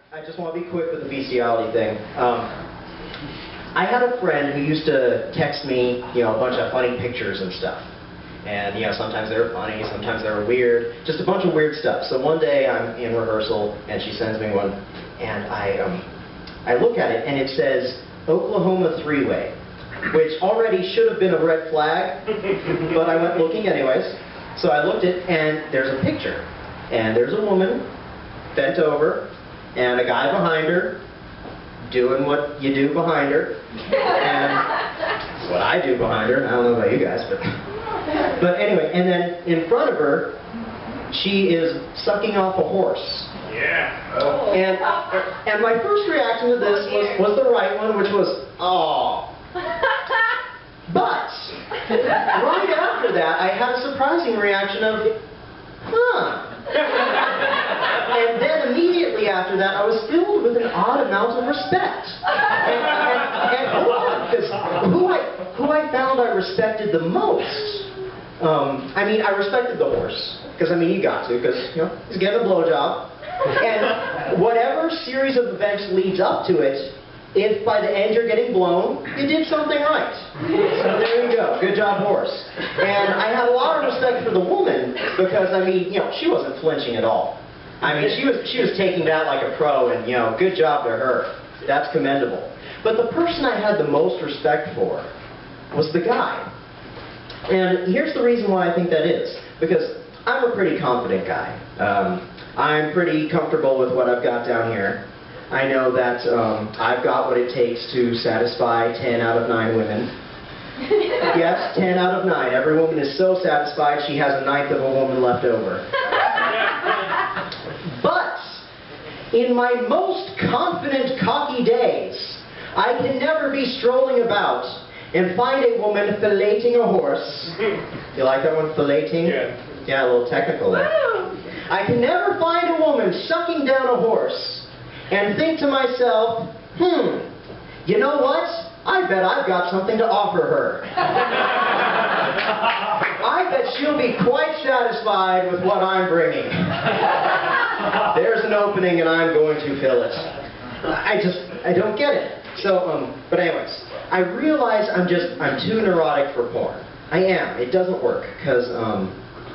I just want to be quick with the bestiality thing. I had a friend who used to text me, a bunch of funny pictures and stuff. And, sometimes they were funny, sometimes they were weird, just a bunch of weird stuff. So one day I'm in rehearsal and she sends me one, and I look at it and it says Oklahoma three-way, which already should have been a red flag, but I went looking anyways. So I looked at, and there's a picture, and there's a woman bent over, and a guy behind her, doing what you do behind her, and that's what I do behind her. I don't know about you guys, but anyway, and then in front of her, she is sucking off a horse. Yeah. Oh. And my first reaction to this was the right one, which was, oh. But right after that, I had a surprising reaction of, huh. And then immediately after that, I was filled with an odd amount of respect. And hold on, because who I found I respected the most, I respected the horse, because you got to, because he's getting a blowjob. And whatever series of events leads up to it, if by the end you're getting blown, you did something right. So there you go. Good job, horse. And I had a lot of respect for the woman because, she wasn't flinching at all. She was taking that like a pro, and, good job to her. That's commendable. But the person I had the most respect for was the guy. And here's the reason why I think that is. Because I'm a pretty confident guy. I'm pretty comfortable with what I've got down here. I know that I've got what it takes to satisfy 10 out of 9 women. Yes, 10 out of 9. Every woman is so satisfied she has a ninth of a woman left over. But in my most confident, cocky days, I can never be strolling about and find a woman filleting a horse. You like that one, filleting? Yeah. Yeah, a little technical there. I can never find a woman sucking down a horse and think to myself, you know what? I bet I've got something to offer her. I bet she'll be quite satisfied with what I'm bringing. There's an opening and I'm going to fill it. I don't get it. So, but anyways, I realize I'm too neurotic for porn. I am. It doesn't work, because,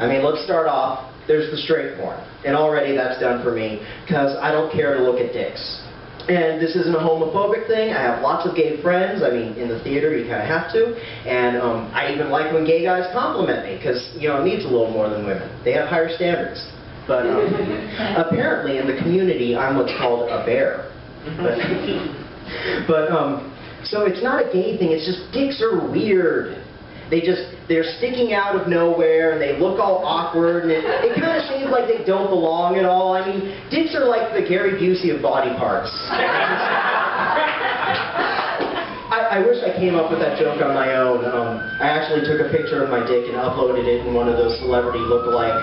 let's start off. There's the straight porn, and already that's done for me, because I don't care to look at dicks. And this isn't a homophobic thing. I have lots of gay friends. In the theater you kind of have to. And I even like when gay guys compliment me, because, it needs a little more than women. They have higher standards. But apparently in the community, I'm what's called a bear. So it's not a gay thing, it's just dicks are weird. They're sticking out of nowhere, and they look all awkward, and it kind of seems like they don't belong at all. Dicks are like the Gary Busey of body parts. I wish I came up with that joke on my own. I actually took a picture of my dick and uploaded it in one of those celebrity look-alike,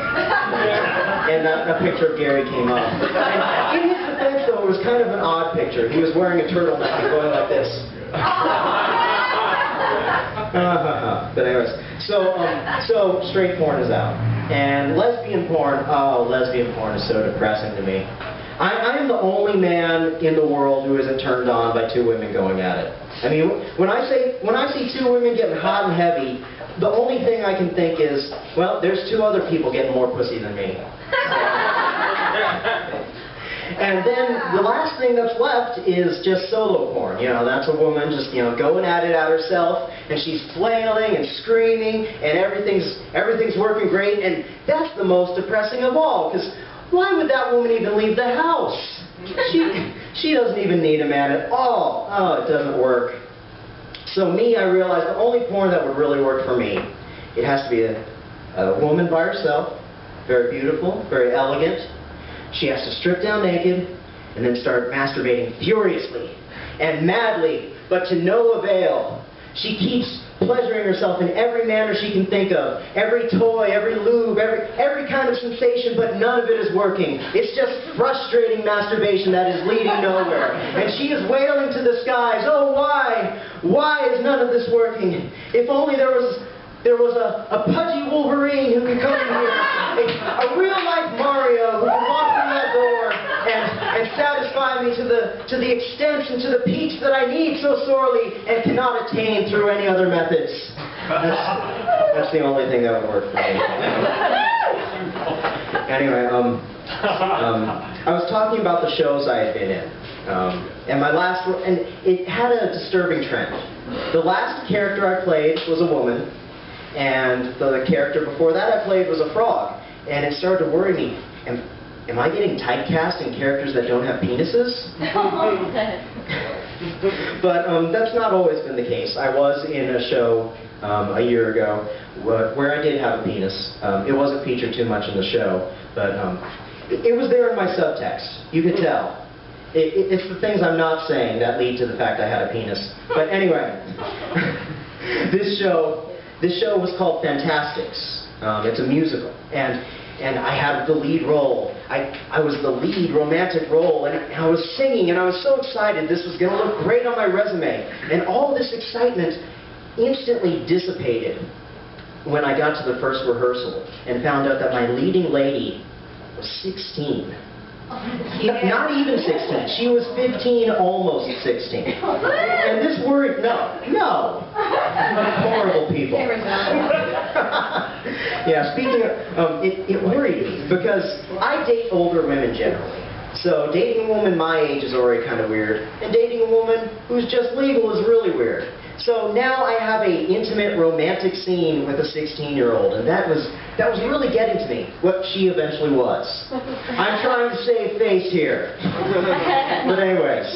and a picture of Gary came up. And in his defense, though, it was kind of an odd picture. He was wearing a turtleneck and going like this. But anyways, so straight porn is out. And lesbian porn is so depressing to me. I am the only man in the world who isn't turned on by 2 women going at it. When I see 2 women getting hot and heavy, the only thing I can think is, well, there's 2 other people getting more pussy than me. And then the last thing that's left is just solo porn. That's a woman just, going at it at herself, and she's flailing and screaming, and everything's working great, and that's the most depressing of all, because why would that woman even leave the house? She doesn't even need a man at all. Oh, it doesn't work. So I realized the only porn that would really work for me, it has to be a woman by herself, very beautiful, very elegant. She has to strip down naked and then start masturbating furiously and madly, but to no avail. She keeps pleasuring herself in every manner she can think of, every toy, every lube, every kind of sensation, but none of it is working. It's just frustrating masturbation that is leading nowhere. And she is wailing to the skies, oh why? Why is none of this working? If only there was a pudgy Wolverine who could come in here, a real-life Mario who could walk through that door and and satisfy me to the extent and to the peaks that I need so sorely and cannot attain through any other methods. That's the only thing that would work for me. Anyway, I was talking about the shows I had been in, and my last, and it had a disturbing trend. The last character I played was a woman, and the character before that I played was a frog, and it started to worry me. Am I getting typecast in characters that don't have penises? But that's not always been the case. I was in a show a year ago where I did have a penis. It wasn't featured too much in the show, but it was there in my subtext. You could tell. It's the things I'm not saying that lead to the fact I had a penis. But anyway, this show was called Fantastics. It's a musical, and I had the lead role. I was the lead romantic role, and I was singing, and I was so excited. This was going to look great on my resume. And all this excitement instantly dissipated when I got to the first rehearsal and found out that my leading lady was 16. Not even 16. She was 15, almost 16. And this worried, no. Horrible people. Yeah, speaking of, it worried me because I date older women generally. So dating a woman my age is already kind of weird, and dating a woman who's just legal is really weird. So now I have an intimate romantic scene with a 16-year-old, and that was really getting to me, what she eventually was. I'm trying to save face here. But anyways,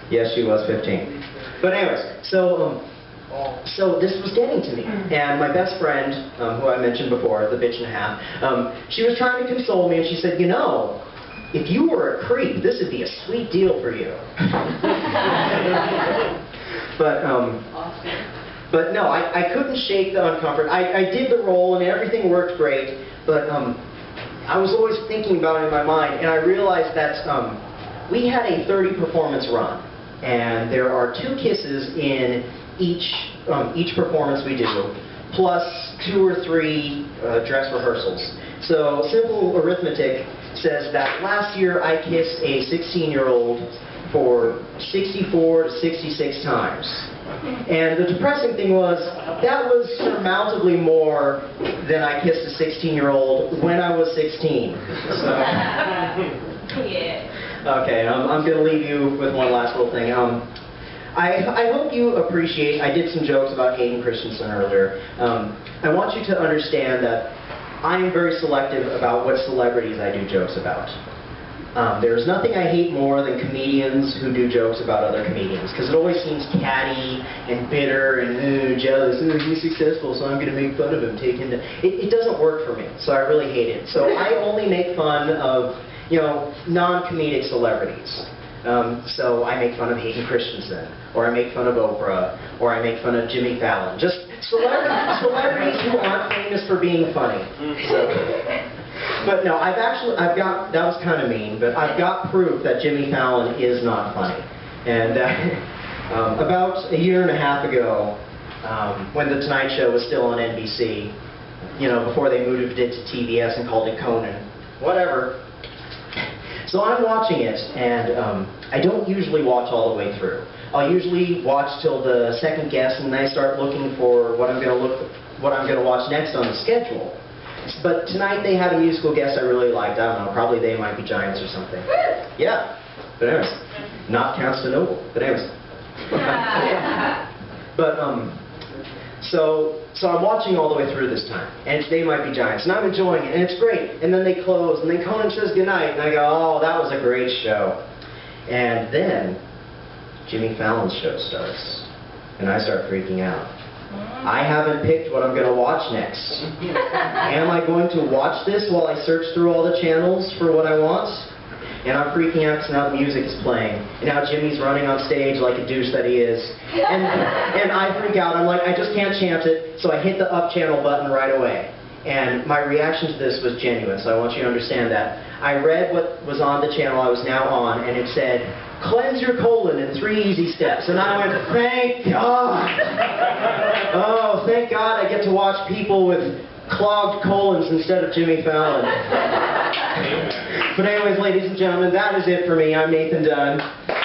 yes, she was 15. But anyways, so this was getting to me, and my best friend, who I mentioned before, the bitch and a half, she was trying to console me, and she said, you know, if you were a creep, this would be a sweet deal for you. But no, I couldn't shake the uncomfort. I did the role and everything worked great, but I was always thinking about it in my mind, and I realized that we had a 30 performance run, and there are 2 kisses in each performance we do, plus 2 or 3 dress rehearsals. So simple arithmetic says that last year I kissed a 16-year-old for 64 to 66 times. And the depressing thing was, that was surmountably more than I kissed a 16-year-old when I was 16. So. Yeah. Okay, I'm going to leave you with one last little thing. I hope you appreciate, I did some jokes about Hayden Christensen earlier. I want you to understand that I am very selective about what celebrities I do jokes about. There's nothing I hate more than comedians who do jokes about other comedians, because it always seems catty and bitter and jealous. He's successful, so I'm going to make fun of him. It doesn't work for me, so I really hate it. So I only make fun of, non-comedic celebrities. So I make fun of Hayden Christensen, or I make fun of Oprah, or I make fun of Jimmy Fallon. Just celebrities who aren't famous for being funny. So. But no, that was kind of mean, but I've got proof that Jimmy Fallon is not funny. And about a year and a half ago, when The Tonight Show was still on NBC, before they moved it to TBS and called it Conan, whatever. So I'm watching it, and I don't usually watch all the way through. I'll usually watch till the second guess, and then I start looking for what I'm going to watch next on the schedule. But tonight they had a musical guest I really liked. I don't know, probably They Might Be Giants or something. Yeah. But anyways, not Constantinople. But anyways. But so I'm watching all the way through this time, and it's They Might Be Giants, and I'm enjoying it, and it's great. And then they close, and then Conan says goodnight, and I go, oh, that was a great show. And then Jimmy Fallon's show starts, and I start freaking out. I haven't picked what I'm going to watch next. Am I going to watch this while I search through all the channels for what I want? And I'm freaking out because now the music is playing. And now Jimmy's running on stage like a douche that he is. And I freak out. I'm like, I just can't chance it. So I hit the up channel button right away. And my reaction to this was genuine, so I want you to understand that. I read what was on the channel I was now on, and it said, cleanse your colon in 3 easy steps. And I went, thank God. Oh, thank God I get to watch people with clogged colons instead of Jimmy Fallon. But anyways, ladies and gentlemen, that is it for me. I'm Nathan Dunn.